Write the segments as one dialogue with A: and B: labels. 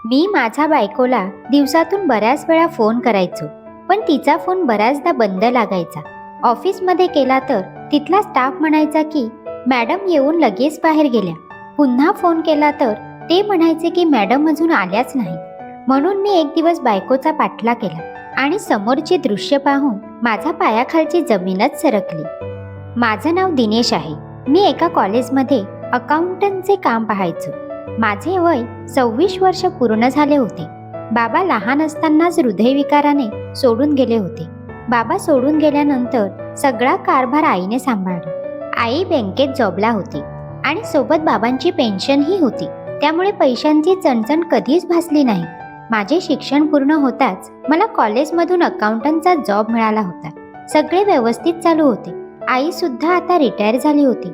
A: मी माझ्या बायकोला दिवसातून बऱ्याच वेळा फोन करायचो, पण तिचा फोन बऱ्याचदा बंद लागायचा. ऑफिसमध्ये केला तर तिथला स्टाफ म्हणायचा की मॅडम येऊन लगेच बाहेर गेल्या. पुन्हा फोन केला तर ते म्हणायचे की मॅडम अजून आल्याच नाही. म्हणून मी एक दिवस बायकोचा पाठला केला आणि समोरचे दृश्य पाहून माझ्या पायाखालची जमीनच सरकली. माझं नाव दिनेश आहे. मी एका कॉलेजमध्ये अकाउंटंटचे काम पाहायचो. माझे वय 26 वर्ष पूर्ण झाले होते. बाबा लहान असतानाच हृदयविकाराने सोडून गेले होते. बाबा सोडून गेल्यानंतर सगळा कारभार आईने सांभाळला. आई बँकेत जॉबला होती आणि सोबत बाबांची पेन्शनही होती. त्यामुळे पैशांची चणचण कधीच भासली नाही. माझे शिक्षण पूर्ण होताच मला कॉलेजमधून अकाउंटंटचा जॉब मिळाला होता. सगळे व्यवस्थित चालू होते. आई सुद्धा आता रिटायर झाली होती.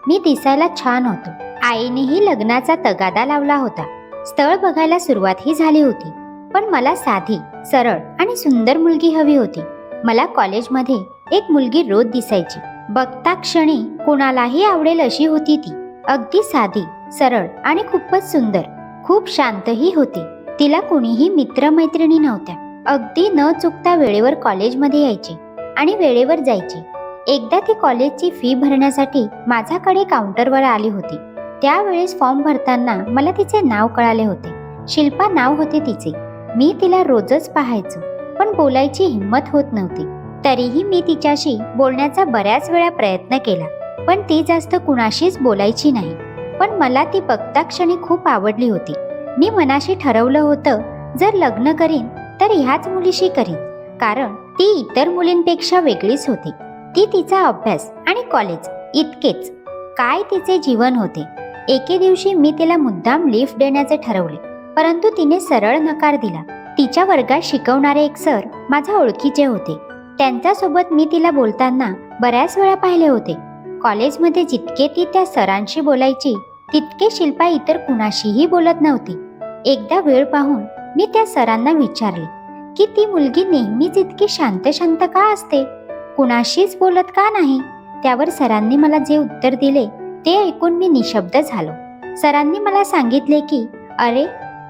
A: मी दिसायला छान होतो. आईनेही लग्नाचा तगादा लावला होता. स्थळ बघायला सुरुवातही झाली होती. पण मला साधी, सरळ आणि सुंदर मुलगी हवी होती. मला कॉलेजमध्ये एक मुलगी रोज दिसायची. बघता क्षणी कोणालाही आवडेल अशी होती ती. अगदी साधी, सरळ आणि खूपच सुंदर. खूप शांतही होती. तिला कुणीही मित्रमैत्रिणी नव्हत्या. अगदी न चुकता वेळेवर कॉलेजमध्ये यायची आणि वेळेवर जायची. एकदा ती कॉलेजची फी भरण्यासाठी माझ्याकडे काउंटरवर आली होती. त्यावेळेस फॉर्म भरताना मला तिचे नाव कळाले होते. शिल्पा नाव होते तिचे. मी तिला रोजच पाहायचो, पण बोलायची हिंमत होत नव्हती. तरीही मी तिच्याशी बोलण्याचा बऱ्याच वेळा प्रयत्न केला, पण ती जास्त कुणाशीच बोलायची नाही. पण मला ती बघता क्षणी खूप आवडली होती. मी मनाशी ठरवलं होतं, जर लग्न करीन तर ह्याच मुलीशी करीन, कारण ती इतर मुलींपेक्षा वेगळीच होती. ती तिचा अभ्यास आणि कॉलेज इतकेच काय तिचे जीवन होते. एके दिवशी मी तिला मुद्दाम लिफ्ट देण्याचे ठरवले, परंतु तिने सरळ नकार दिला. तिच्या वर्गात शिकवणारे एक सर माझ्या ओळखीचे होते. त्यांच्यासोबत मी तिला बोलताना बऱ्याच वेळा पाहिले होते. कॉलेजमध्ये जितके ती त्या सरांशी बोलायची तितके शिल्पा इतर कुणाशीही बोलत नव्हती. एकदा वेळ पाहून मी त्या सरांना विचारले की ती मुलगी नेहमीच इतकी शांत शांत का असते, कुणाशीच बोलत का नाही. त्यावर सरांनी मला जे उत्तर दिले ते ऐकून मी निशब्द झालो. सरांनी मला सांगितले की अरे,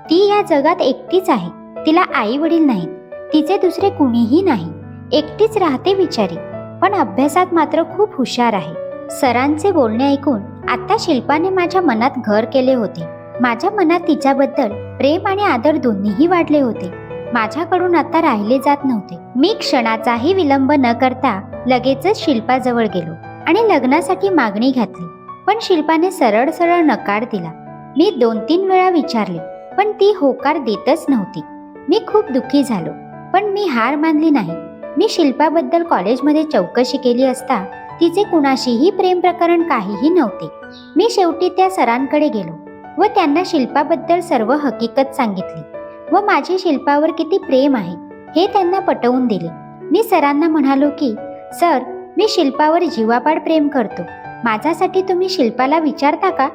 A: ती या जगात एकटीच आहे. तिला आई वडील नाहीत. तिचे दुसरे कुणीही नाही. एकटीच राहते बिचारी, पण अभ्यासात मात्र खूप हुशार आहे. सरांचे बोलणे ऐकून आता शिल्पाने माझ्या मनात घर केले होते. माझ्या मनात तिच्याबद्दल प्रेम आणि आदर दोन्हीही वाढले होते. माझ्याकडून आता राहिले जात नव्हते. मी क्षणाचाही विलंब न करता लगेचच शिल्पाजवळ गेलो आणि लग्नासाठी मागणी घातली. पण शिल्पाने सरळ सरळ नकार दिला. मी 2-3 वेळा विचारले, पण ती होकार देतच नव्हती. मी खूप दुःखी झालो, पण मी हार मानली नाही. मी शिल्पाबद्दल कॉलेजमध्ये चौकशी केली असता तिचे कुणाशीही प्रेम प्रकरण काहीही नव्हते. मी शेवटी त्या सरांकडे गेलो व त्यांना शिल्पाबद्दल सर्व हकीकत सांगितली व माझे शिल्पावर किती प्रेम आहे हे त्यांना पटवून दिले. मी सरांना म्हणालो की सर, मी शिल्पावर जीवापाड प्रेम करतो. माझ्यासाठी तुम्ही शिल्पाला विचारता का?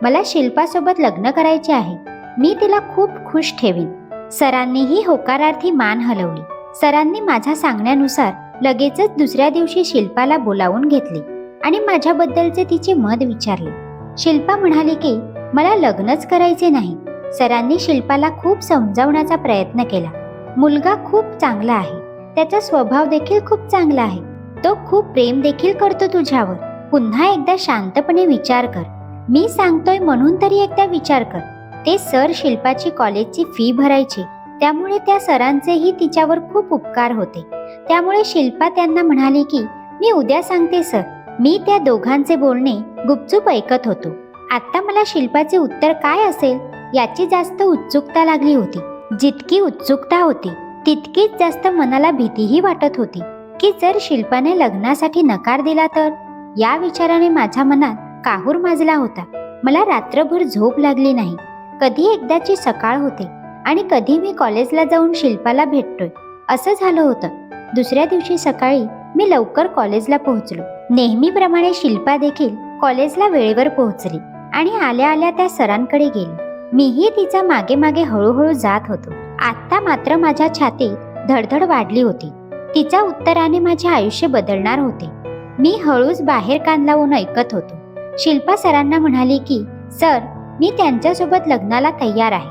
A: मला शिल्पासोबत लग्न करायचे आहे. मी तिला खूप खुश ठेवीन. सरांनीही होकारार्थी मान हलवली. सरांनी माझ्या सांगण्यानुसार लगेचच दुसऱ्या दिवशी शिल्पाला बोलावून घेतले आणि माझ्याबद्दलचे तिचे मत विचारले. शिल्पा म्हणाली की मला लग्नच करायचे नाही. सरांनी शिल्पाला खूप समजावण्याचा प्रयत्न केला. मुलगा खूप चांगला आहे. त्याचा स्वभाव देखील खूप चांगला आहे. तो खूप प्रेम देखील करतो तुझ्यावर. पुन्हा एकदा शांतपणे विचार कर. मी सांगतोय म्हणून तरी एकदा विचार कर. ते सर शिल्पाची कॉलेजची फी भरायची, त्यामुळे त्या सरांचेही तिच्यावर खूप उपकार होते. त्यामुळे शिल्पा त्यांना म्हणाली की मी उद्या सांगते सर. मी त्या दोघांचे बोलणे गुपचूप ऐकत होतो. आता मला शिल्पाचे उत्तर काय असेल याची जास्त उत्सुकता लागली होती. जितकी उत्सुकता होती तितकीच जास्त मनाला भीतीही वाटत होती की जर शिल्पाने लग्नासाठी नकार दिला तर. या विचाराने माझ्या मनात काहूर माजला होता. मला रात्रभर झोप लागली नाही. कधी एकदाची सकाळ होते आणि कधी मी कॉलेजला जाऊन शिल्पाला भेटतोय असं झालं होतं. दुसऱ्या दिवशी सकाळी मी लवकर कॉलेजला पोहोचलो. नेहमीप्रमाणे शिल्पा देखील कॉलेजला वेळेवर पोहोचली आणि आल्या आल्या त्या सरांकडे गेली. मीही तिच्या मागे मागे हळूहळू जात होतो. आता मात्र माझ्या छातीत धडधड वाढली होती. तिच्या उत्तराने माझे आयुष्य बदलणार होते. मी हळूच बाहेर कान लावून ऐकत होतो. शिल्पा सरांना म्हणाली की सर, मी त्यांच्यासोबत लग्नाला तयार आहे.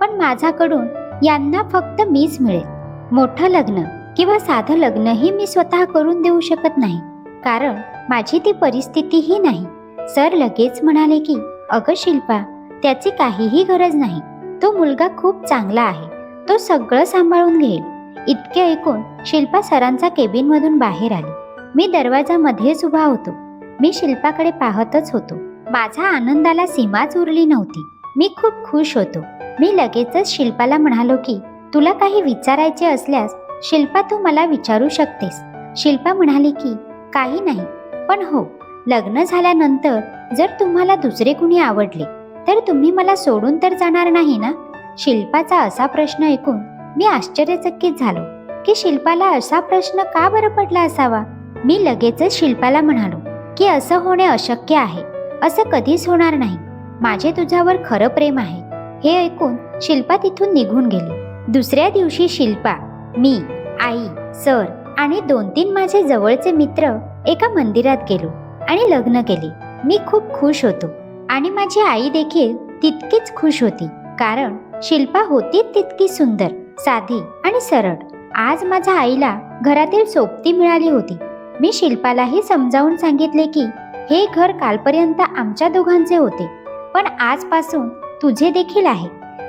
A: पण माझ्याकडून यांना फक्त मीच मिळेल. मोठं लग्न किंवा साधं लग्नही मी स्वतः करून देऊ शकत नाही, कारण माझी ती परिस्थितीही नाही. सर लगेच म्हणाले की अगं शिल्पा, त्याची काहीही गरज नाही. तो मुलगा खूप चांगला आहे, तो सगळं सांभाळून घेईल. इतके ऐकून शिल्पा सरांच्या केबिनमधून बाहेर आली. मी दरवाजामध्येच उभा होतो. मी शिल्पाकडे पाहतच होतो. माझ्या आनंदाला सीमाच उरली नव्हती. मी खूप खुश होतो. मी लगेचच शिल्पाला म्हणालो की तुला काही विचारायचे असल्यास शिल्पा तू मला विचारू शकतेस. शिल्पा म्हणाली की काही नाही, पण हो, लग्न झाल्यानंतर जर तुम्हाला दुसरे कुणी आवडले तर तुम्ही मला सोडून तर जाणार नाही ना? शिल्पाचा असा प्रश्न ऐकून मी आश्चर्यचकित झालो की शिल्पाला असा प्रश्न का बरं पडला असावा. मी लगेचच शिल्पाला म्हणालो की असं होणे अशक्य आहे, असं कधीच होणार नाही. माझे तुझ्यावर खरं प्रेम आहे. हे ऐकून शिल्पा तिथून निघून गेली. दुसऱ्या दिवशी शिल्पा, मी, आई, सर आणि 2-3 माझे जवळचे मित्र एका मंदिरात गेलो आणि लग्न केले. मी खूप खुश होतो आणि माझी आई देखील तितकीच खुश होती, कारण शिल्पा होती तितकी सुंदर, साधी आणि सरळ. आज माझ्या आईला घरातील सोबती मिळाली होती. मी शिल्पालाही समजावून सांगितले की हे घर कालपर्यंत आमच्या दोघांचे होते, पण आजपासून तुझे देखील आहे.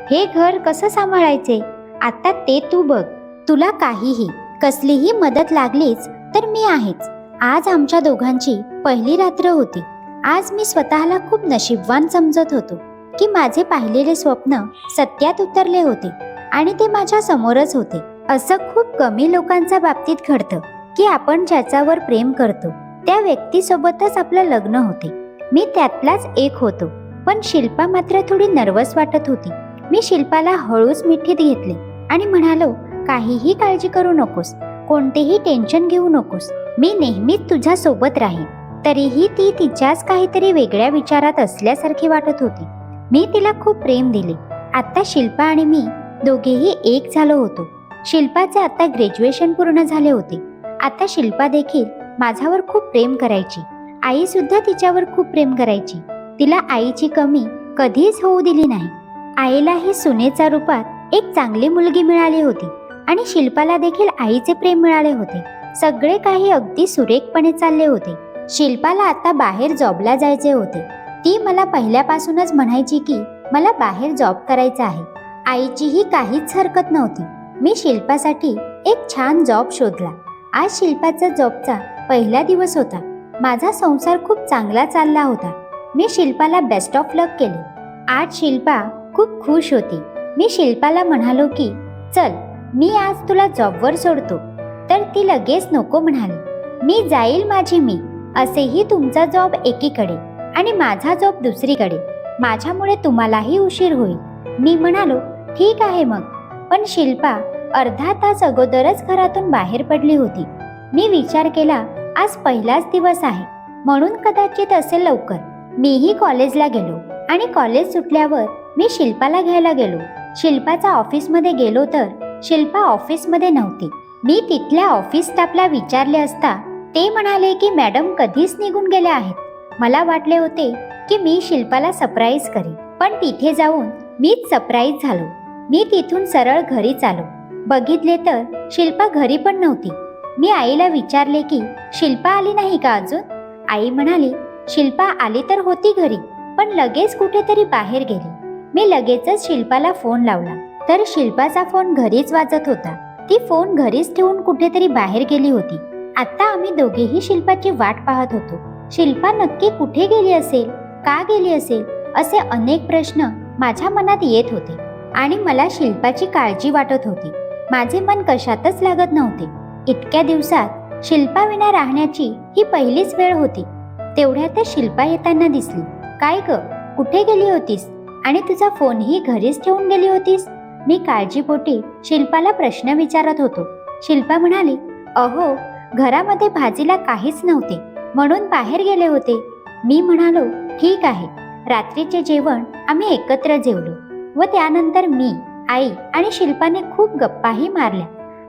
A: हे घर कसं सांभाळायचे आता ते तू बघ. तुला काहीही कसलीही मदत लागलीच तर मी आहेच. आज आमच्या दोघांची पहिली रात्र होती. आज मी स्वतःला खूप नशीबवान समजत होतो की माझे पाहिलेले स्वप्न सत्यात उतरले होते आणि ते माझ्या समोरच होते. असं खूप कमी लोकांच्या बाबतीत घडतं की आपण ज्याच्यावर प्रेम करतो त्या व्यक्तीसोबतच आपलं लग्न होते. मी त्यातलाच एक होतो. पण शिल्पा मात्र थोडी नर्वस वाटत होती. मी शिल्पाला हळूच मिठीत घेतले आणि म्हणालो, काहीही काळजी करू नकोस, कोणतेही टेन्शन घेऊ नकोस. मी नेहमीच तुझ्या सोबत राहीन. तरीही ती तिच्याच काहीतरी वेगळ्या विचारात असल्यासारखी वाटत होती. मी तिला खूप प्रेम दिले. आता शिल्पा आणि मी दोघेही एक झालो होतो. शिल्पाचे आता ग्रॅज्युएशन पूर्ण झाले होते. आता शिल्पा देखील माझ्यावर खूप प्रेम करायची. आई सुद्धा तिच्यावर खूप प्रेम करायची. तिला आईची कमी कधीच होऊ दिली नाही. आईलाही सुनेच्या रूपात एक चांगली मुलगी मिळाली होती आणि शिल्पाला देखील आईचे प्रेम मिळाले होते. सगळे काही अगदी सुरेखपणे चालले होते. शिल्पाला आता बाहेर जॉबला जायचे होते. ती मला पहिल्यापासूनच म्हणायची की मला बाहेर जॉब करायचा आहे. आईचीही काहीच हरकत नव्हती. मी शिल्पासाठी एक छान जॉब शोधला. आज शिल्पाचा जॉबचा पहिला दिवस होता. माझा संसार खूप चांगला चालला होता. मी शिल्पाला बेस्ट ऑफ लक केले. आज शिल्पा खूप खुश होती. मी शिल्पाला म्हणालो की चल, मी आज तुला जॉबवर सोडतो. तर ती लगेच नको म्हणाली. मी जाईल माझी मी. असेही तुमचा जॉब एकीकडे आणि माझा जॉब दुसरीकडे. माझ्यामुळे तुम्हालाही उशीर होईल. मी म्हणालो ठीक आहे मग. पण शिल्पा अर्धा तास अगोदरच घरातून बाहेर पडली होती. मी विचार केला आज पहिलाच दिवस आहे म्हणून कदाचित असेल लवकर. मीही कॉलेजला गेलो आणि कॉलेज सुटल्यावर मी शिल्पाला घ्यायला गेलो. शिल्पाच्या ऑफिसमध्ये गेलो तर शिल्पा ऑफिसमध्ये नव्हती. मी तिथल्या ऑफिस स्टाफला विचारले असता ते म्हणाले की मॅडम कधीच निघून गेल्या आहेत. मला वाटले होते की मी शिल्पाला सरप्राईज करीन, पण तिथे जाऊन मीच सरप्राईज झालो. मी तिथून सरळ घरीच आलो. बघितले तर शिल्पा घरी पण नव्हती. मी आईला विचारले की शिल्पा आली नाही का अजून? आई म्हणाली शिल्पा आली तर होती घरी, पण लगेच कुठेतरी बाहेर गेली. मी लगेचच शिल्पाला फोन लावला तर शिल्पाचा फोन घरीच वाजत होता. ती फोन घरीच ठेवून कुठेतरी बाहेर गेली होती. आता आम्ही दोघेही शिल्पाची वाट पाहत होतो. शिल्पा नक्की कुठे गेली असेल, का गेली असेल, असे अनेक प्रश्न माझ्या मनात येत होते आणि मला शिल्पाची काळजी वाटत होती. माझे मन कशातच लागत नव्हते. इतक्या दिवसात शिल्पाविना राहण्याची ही पहिलीच वेळ होती. तेवढ्यातच शिल्पा येताना दिसली. काय ग, कुठे गेली होतीस आणि तुझा फोनही घरीच ठेवून गेली होतीस? मी काळजीपोटी शिल्पाला प्रश्न विचारत होतो. शिल्पा म्हणाली अहो, घरामध्ये भाजीला काहीच नव्हते म्हणून बाहेर गेले होते. मी म्हणालो ठीक आहे. रात्रीचे जेवण आम्ही एकत्र जेवलो व त्यानंतर मी, आई आणि शिल्पाने खूप गप्पाही मारल्या.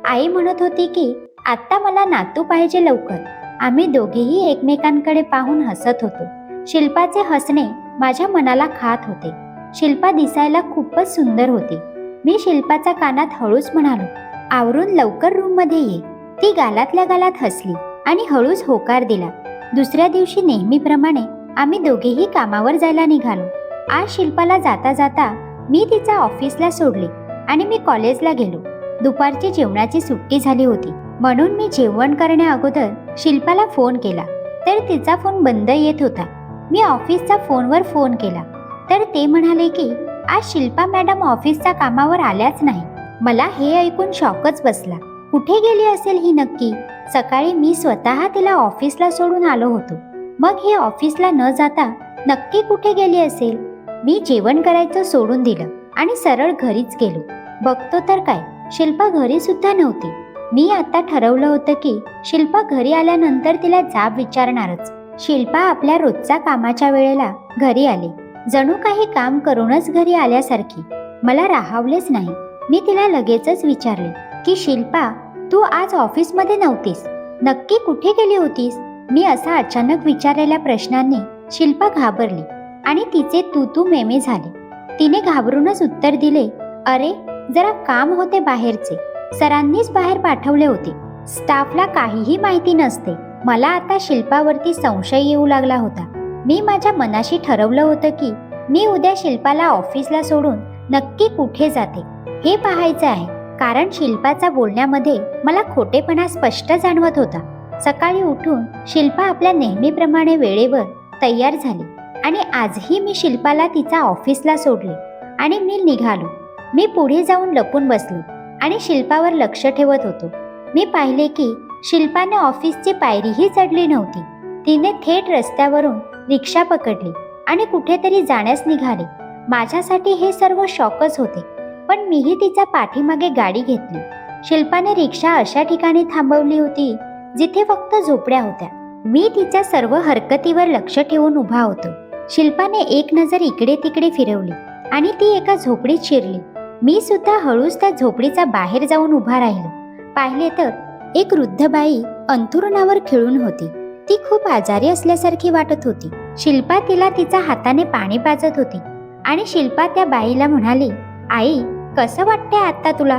A: आई म्हणत होती की आता मला नातू पाहिजे लवकर. आम्ही दोघेही एकमेकांकडे पाहून हसत होतो. शिल्पाचे हसणे माझ्या मनाला खात होते. शिल्पा दिसायला खूपच सुंदर होती. मी शिल्पाच्या कानात हळूच म्हणालो, आवरून लवकर रूममध्ये ये. ती गालातल्या गालात हसली आणि हळूच होकार दिला. दुसऱ्या दिवशी नेहमीप्रमाणे आम्ही दोघेही कामावर जायला निघालो. आज शिल्पाला जाता जाता मी तिच्या ऑफिसला सोडले आणि मी कॉलेजला गेलो. दुपारची जेवणाची सुट्टी झाली होती, म्हणून मी जेवण करण्या अगोदर शिल्पाला फोन केला, तर तिचा फोन बंद येत होता. मी ऑफिसच्या फोनवर फोन केला, तर ते म्हणाले की आज शिल्पा मॅडम ऑफिसच्या कामावर आल्याच नाही. मला हे ऐकून शॉकच बसला. कुठे गेली असेल ही नक्की? सकाळी मी स्वतः तिला ऑफिसला सोडून आलो होतो, मग ही ऑफिसला न जाता नक्की कुठे गेली असेल? मी जेवण करायचं सोडून दिलं आणि सरळ घरीच गेलो. बघतो तर काय, शिल्पा घरी सुद्धा नव्हती. मी आता ठरवलं होतं की शिल्पा घरी आल्यानंतर तिला जाब विचारणारच. शिल्पा आपल्या रोजच्या कामाच्या वेळेला घरी आली, जणू काही काम करूनच घरी आल्यासारखी. मला राहावलेच नाही. मी तिला लगेचच विचारले की शिल्पा, तू आज ऑफिसमध्ये नव्हतीस, नक्की कुठे गेली होतीस? मी असा अचानक विचारलेल्या प्रश्नांनी शिल्पा घाबरली आणि तिचे तू मेमे झाले. तिने घाबरूनच उत्तर दिले, अरे जरा काम होते बाहेरचे, सरांनीच बाहेर पाठवले होते. स्टाफला काहीही माहिती नसते. मला आता शिल्पावरती संशय येऊ लागला होता. मी माझ्या मनाशी ठरवलं होतं की मी उद्या शिल्पाला ऑफिसला सोडून नक्की कुठे जाते हे पाहायचं आहे, कारण शिल्पाच्या बोलण्यामध्ये मला खोटेपणा स्पष्ट जाणवत होता. सकाळी उठून शिल्पा आपल्या नेहमीप्रमाणे वेळेवर तयार झाली आणि आजही मी शिल्पाला तिच्या ऑफिसला सोडले आणि मी निघालो. मी पुढे जाऊन लपून बसलो आणि शिल्पावर लक्ष ठेवत होतो. मी पाहिले की शिल्पाने ऑफिसची पायरीही चढली नव्हती. तिने थेट रस्त्यावरून रिक्षा पकडली आणि कुठेतरी जाण्यास निघाली. माझ्यासाठी हे सर्व शॉकच होते, पण मीही तिच्या पाठीमागे गाडी घेतली. शिल्पाने रिक्षा अशा ठिकाणी थांबवली होती जिथे फक्त झोपड्या होत्या. मी तिच्या सर्व हरकतीवर लक्ष ठेवून उभा होतो. शिल्पाने एक नजर इकडे तिकडे फिरवली आणि ती एका झोपडीत शिरली. मी सुद्धा हळूच त्या झोपडीच्या बाहेर जाऊन उभा राहिलो. पाहिले तर एक वृद्ध बाई अंथरुणावर खिळून होती. ती खूप आजारी असल्यासारखी वाटत होती. शिल्पा तिला तिच्या हाताने पाणी पाजत होती आणि शिल्पा त्या बाईला म्हणाली, आई कसं वाटतंय आता तुला?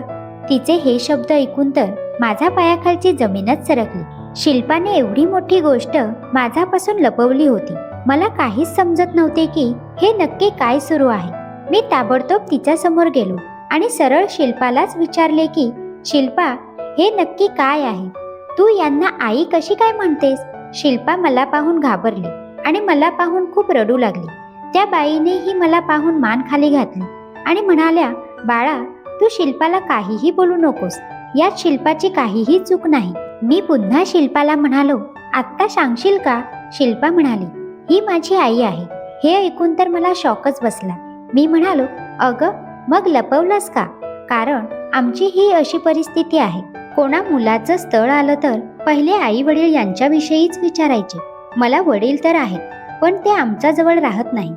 A: तिचे हे शब्द ऐकून तर माझ्या पायाखालची जमीनच सरकली. शिल्पाने एवढी मोठी गोष्ट माझ्यापासून लपवली होती. मला काहीच समजत नव्हते की हे नक्की काय सुरू आहे. मी ताबडतोब तिच्या समोर गेलो आणि सरळ शिल्पालाच विचारले की शिल्पा, हे नक्की काय आहे? तू यांना आई कशी काय म्हणतेस? शिल्पा मला पाहून घाबरली आणि मला पाहून खूप रडू लागली. त्या बाईनेही मला पाहून मान खाली घातली आणि म्हणाल्या, बाळा तू शिल्पाला काहीही बोलू नकोस, यात शिल्पाची काहीही चूक नाही. मी पुन्हा शिल्पाला म्हणालो, आत्ता सांगशील का? शिल्पा म्हणाली, ही माझी आई आहे. हे ऐकून तर मला शॉकच बसला. मी म्हणालो, अगं मग लपवलंस का? कारण आमची ही अशी परिस्थिती आहे. कोणा मुलाचं स्थळ आलं तर पहिले आई वडील यांच्याविषयीच विचारायचे. मला वडील तर आहेत, पण ते आमच्या जवळ राहत नाही.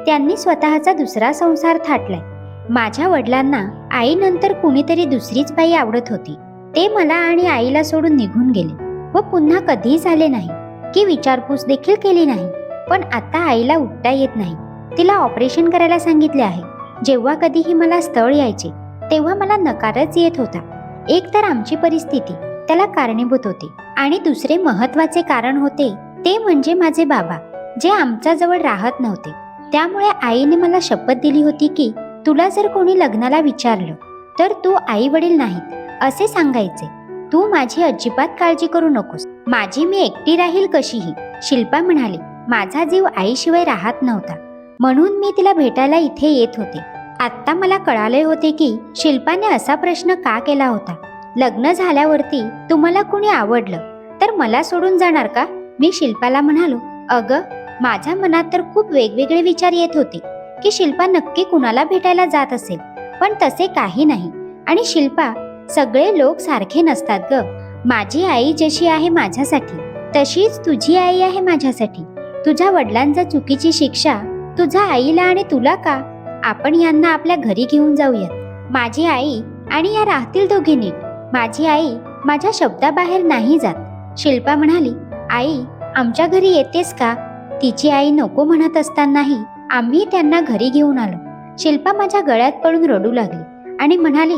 A: त्यांनी स्वतःचा दुसरा संसार थाटलाय. माझ्या वडिलांना आईनंतर कुणीतरी दुसरीच बाई आवडत होती. ते मला आणि आईला सोडून निघून गेले व पुन्हा कधीच आले नाही की विचारपूस देखील केली नाही. पण आता आईला उठता येत नाही. तिला ऑपरेशन करायला सांगितले आहे. जेव्हा कधीही मला स्थळ यायचे तेव्हा मला नकारच येत होता. एक तर आमची परिस्थिती त्याला कारणीभूत होती आणि दुसरे महत्वाचे कारण होते ते म्हणजे माझे बाबा, जे आमच्या जवळ राहत नव्हते. त्यामुळे आईने मला शपथ दिली होती की तुला जर कोणी लग्नाला विचारलं तर तू आई वडील नाहीत असे सांगायचे. तू माझी अजिबात काळजी करू नकोस, माझी मी एकटी राहील कशीही. शिल्पा म्हणाली, माझा जीव आईशिवाय राहत नव्हता, म्हणून मी तिला भेटायला इथे येत होते. आत्ता मला कळाले होते की शिल्पाने असा प्रश्न का केला होता. लग्न झाल्यावरती तुम्हाला कुणी आवडलं तर मला सोडून जाणार का? मी शिल्पाला म्हणालो, अगं माझ्या मनात तर खूप वेगवेगळे विचार येत होते की शिल्पा नक्की कुणाला भेटायला जात असेल, पण तसे काही नाही. आणि शिल्पा, सगळे लोक सारखे नसतात ग. माझी आई जशी आहे माझ्यासाठी तशीच तुझी आई आहे माझ्यासाठी. तुझ्या वडिलांच्या चुकीची शिक्षा तुझ्या आईला आणि तुला का? आपण यांना आपल्या घरी घेऊन जाऊयात. माझी आई आणि या राहतील दोघे नीट. माझी आई माझ्या शब्दाबाहेर नाही जात. शिल्पा म्हणाली, आई आमच्या घरी येतेस का? तिची आई नको म्हणत असतानाही आम्ही त्यांना घरी घेऊन आलो. शिल्पा माझ्या गळ्यात पडून रडू लागली आणि म्हणाली,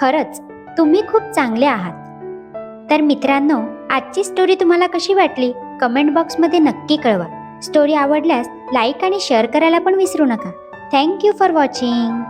A: खरंच तुम्ही खूप चांगले आहात. तर मित्रांनो, आजची स्टोरी तुम्हाला कशी वाटली कमेंट बॉक्समध्ये नक्की कळवा. स्टोरी आवडल्यास लाईक आणि शेअर करायला पण विसरू नका. Thank you for watching.